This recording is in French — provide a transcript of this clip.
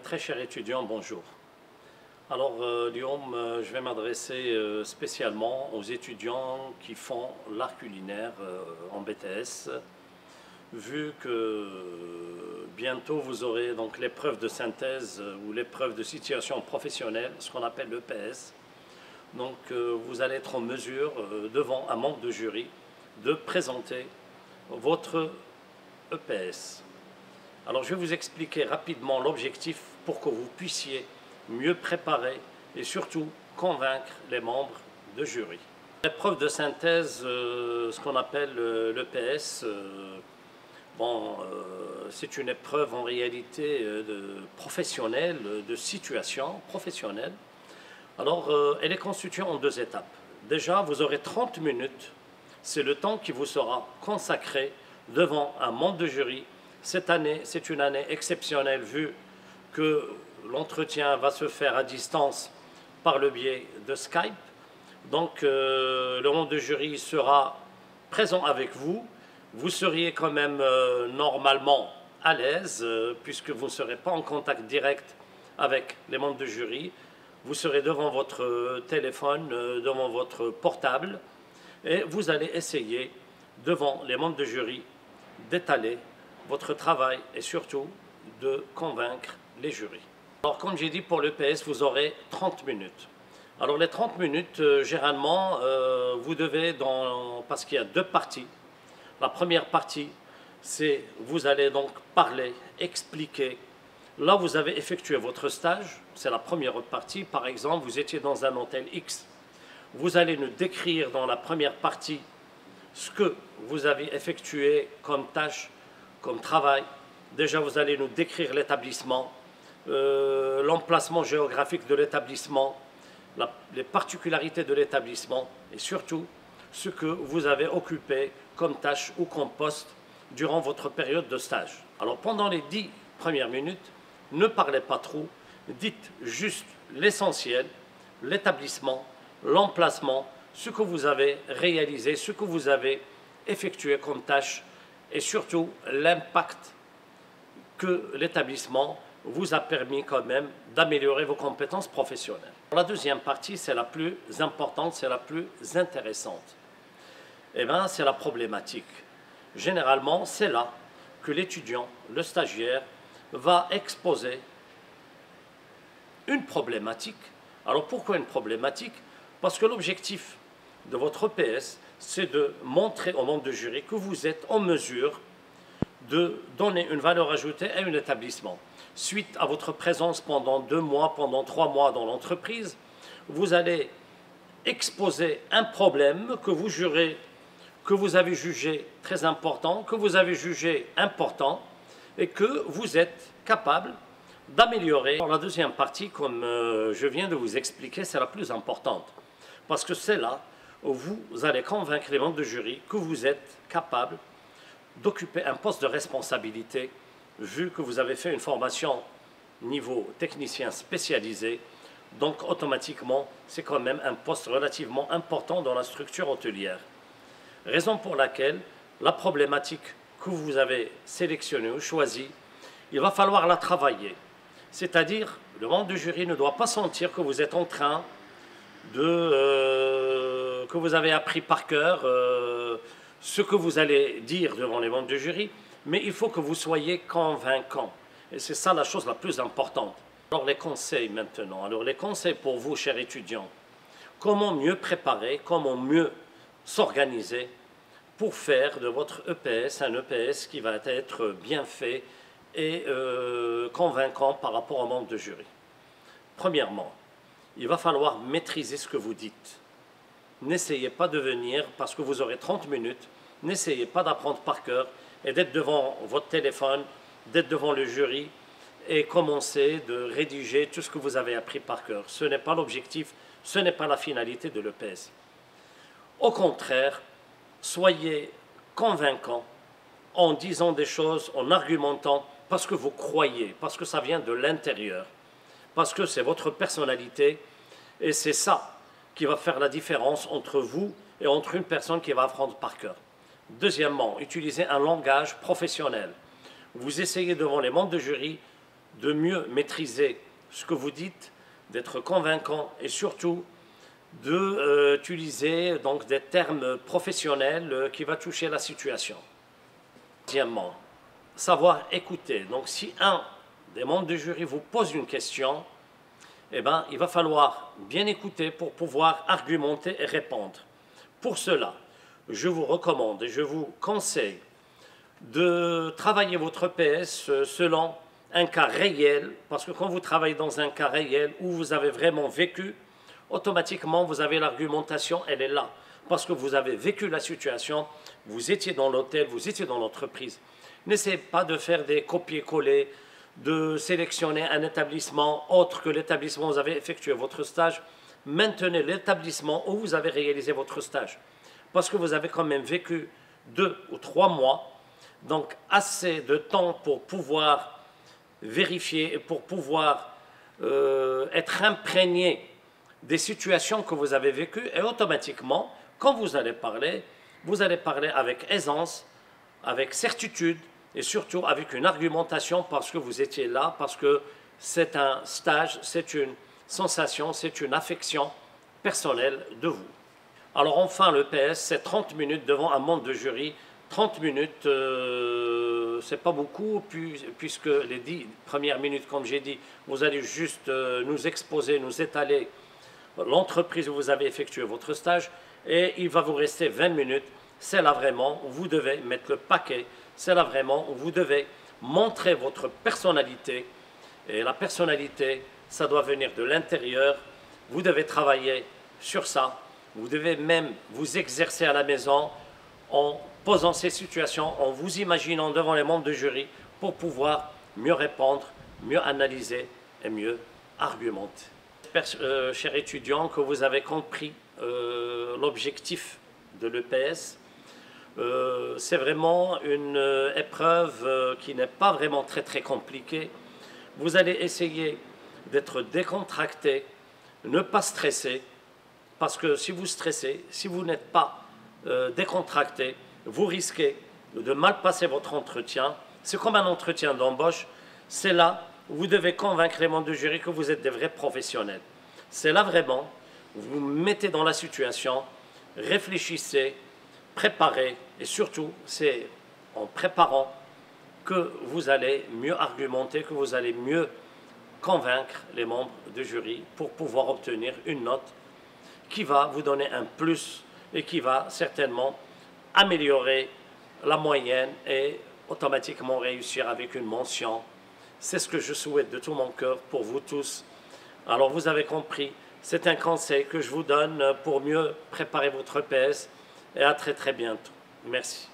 Très chers étudiants, bonjour. Alors, je vais m'adresser spécialement aux étudiants qui font l'art culinaire en BTS, vu que bientôt vous aurez donc l'épreuve de synthèse ou l'épreuve de situation professionnelle, ce qu'on appelle l'EPS. Donc, vous allez être en mesure, devant un membre de jury, de présenter votre EPS. Alors, je vais vous expliquer rapidement l'objectif pour que vous puissiez mieux préparer et surtout convaincre les membres de jury. L'épreuve de synthèse, ce qu'on appelle l'EPS, c'est une épreuve en réalité professionnelle, de situation professionnelle. Alors, elle est constituée en deux étapes. Déjà, vous aurez 30 minutes, c'est le temps qui vous sera consacré devant un membre de jury. Cette année, c'est une année exceptionnelle vu que l'entretien va se faire à distance par le biais de Skype. Donc, le membre de jury sera présent avec vous. Vous seriez quand même normalement à l'aise puisque vous ne serez pas en contact direct avec les membres de jury. Vous serez devant votre téléphone, devant votre portable et vous allez essayer devant les membres de jury d'étaler votre travail et surtout de convaincre les jurys. Alors comme j'ai dit pour l'EPS, vous aurez 30 minutes. Alors les 30 minutes, généralement, vous devez, parce qu'il y a deux parties. La première partie, c'est vous allez donc parler, expliquer. Là, vous avez effectué votre stage, c'est la première partie. Par exemple, vous étiez dans un hôtel X. Vous allez nous décrire dans la première partie ce que vous avez effectué comme tâche, comme travail. Déjà, vous allez nous décrire l'établissement, l'emplacement géographique de l'établissement, les particularités de l'établissement et surtout ce que vous avez occupé comme tâche ou comme poste durant votre période de stage. Alors, pendant les 10 premières minutes, ne parlez pas trop, dites juste l'essentiel, l'établissement, l'emplacement, ce que vous avez réalisé, ce que vous avez effectué comme tâche et surtout l'impact que l'établissement vous a permis quand même d'améliorer vos compétences professionnelles. La deuxième partie, c'est la plus importante, c'est la plus intéressante. Eh bien, c'est la problématique. Généralement, c'est là que l'étudiant, le stagiaire, va exposer une problématique. Alors, pourquoi une problématique? Parce que l'objectif de votre EPS, c'est de montrer au membre de jury que vous êtes en mesure de donner une valeur ajoutée à un établissement. Suite à votre présence pendant 2 mois, pendant 3 mois dans l'entreprise, vous allez exposer un problème que vous avez jugé très important, que vous avez jugé important et que vous êtes capable d'améliorer. La deuxième partie, comme je viens de vous expliquer, c'est la plus importante parce que c'est là où vous allez convaincre les membres de jury que vous êtes capable d'occuper un poste de responsabilité, vu que vous avez fait une formation niveau technicien spécialisé, donc automatiquement, c'est quand même un poste relativement important dans la structure hôtelière. Raison pour laquelle la problématique que vous avez sélectionnée ou choisie, il va falloir la travailler. C'est-à-dire, le membre du jury ne doit pas sentir que vous êtes en train que vous avez appris par cœur ce que vous allez dire devant les membres du jury, mais il faut que vous soyez convaincant. Et c'est ça la chose la plus importante. Alors les conseils maintenant. Alors les conseils pour vous, chers étudiants. Comment mieux préparer, comment mieux s'organiser pour faire de votre EPS un EPS qui va être bien fait et convaincant par rapport aux membres de jury. Premièrement, il va falloir maîtriser ce que vous dites. N'essayez pas de venir, parce que vous aurez 30 minutes, n'essayez pas d'apprendre par cœur et d'être devant votre téléphone, d'être devant le jury et commencer de rédiger tout ce que vous avez appris par cœur. Ce n'est pas l'objectif, ce n'est pas la finalité de l'EPS. Au contraire, soyez convaincant en disant des choses, en argumentant, parce que vous croyez, parce que ça vient de l'intérieur, parce que c'est votre personnalité, et c'est ça qui va faire la différence entre vous et entre une personne qui va apprendre par cœur. Deuxièmement, utilisez un langage professionnel. Vous essayez devant les membres de jury de mieux maîtriser ce que vous dites, d'être convaincant et surtout d'utiliser donc des termes professionnels qui vont toucher la situation. Deuxièmement, savoir écouter. Donc si un des membres du jury vous pose une question, eh ben, il va falloir bien écouter pour pouvoir argumenter et répondre. Pour cela, je vous recommande et je vous conseille de travailler votre PS selon un cas réel, parce que quand vous travaillez dans un cas réel où vous avez vraiment vécu, automatiquement vous avez l'argumentation, elle est là, parce que vous avez vécu la situation, vous étiez dans l'hôtel, vous étiez dans l'entreprise. N'essayez pas de faire des copier-coller, de sélectionner un établissement autre que l'établissement où vous avez effectué votre stage. Maintenez l'établissement où vous avez réalisé votre stage, parce que vous avez quand même vécu 2 ou 3 mois, donc assez de temps pour pouvoir vérifier et pour pouvoir être imprégné des situations que vous avez vécues, et automatiquement, quand vous allez parler avec aisance, avec certitude et surtout avec une argumentation parce que vous étiez là, parce que c'est un stage, c'est une sensation, c'est une affection personnelle de vous. Alors enfin, le PS, c'est 30 minutes devant un membre de jury. 30 minutes, c'est pas beaucoup, puisque les 10 premières minutes, comme j'ai dit, vous allez juste nous exposer, nous étaler l'entreprise où vous avez effectué votre stage, et il va vous rester 20 minutes. C'est là vraiment où vous devez mettre le paquet, c'est là vraiment où vous devez montrer votre personnalité, et la personnalité, ça doit venir de l'intérieur. Vous devez travailler sur ça, vous devez même vous exercer à la maison en posant ces situations, en vous imaginant devant les membres de jury pour pouvoir mieux répondre, mieux analyser et mieux argumenter. J'espère, chers étudiants, que vous avez compris l'objectif de l'EPS. C'est vraiment une épreuve qui n'est pas vraiment très compliquée. Vous allez essayer d'être décontracté, ne pas stresser, parce que si vous stressez, si vous n'êtes pas décontracté, vous risquez de mal passer votre entretien. C'est comme un entretien d'embauche. C'est là où vous devez convaincre les membres du jury que vous êtes des vrais professionnels. C'est là vraiment où vous vous mettez dans la situation, réfléchissez, préparez, et surtout, c'est en préparant que vous allez mieux argumenter, que vous allez mieux convaincre les membres du jury pour pouvoir obtenir une note qui va vous donner un plus et qui va certainement améliorer la moyenne et automatiquement réussir avec une mention. C'est ce que je souhaite de tout mon cœur pour vous tous. Alors vous avez compris, c'est un conseil que je vous donne pour mieux préparer votre PS, et à très bientôt. Merci.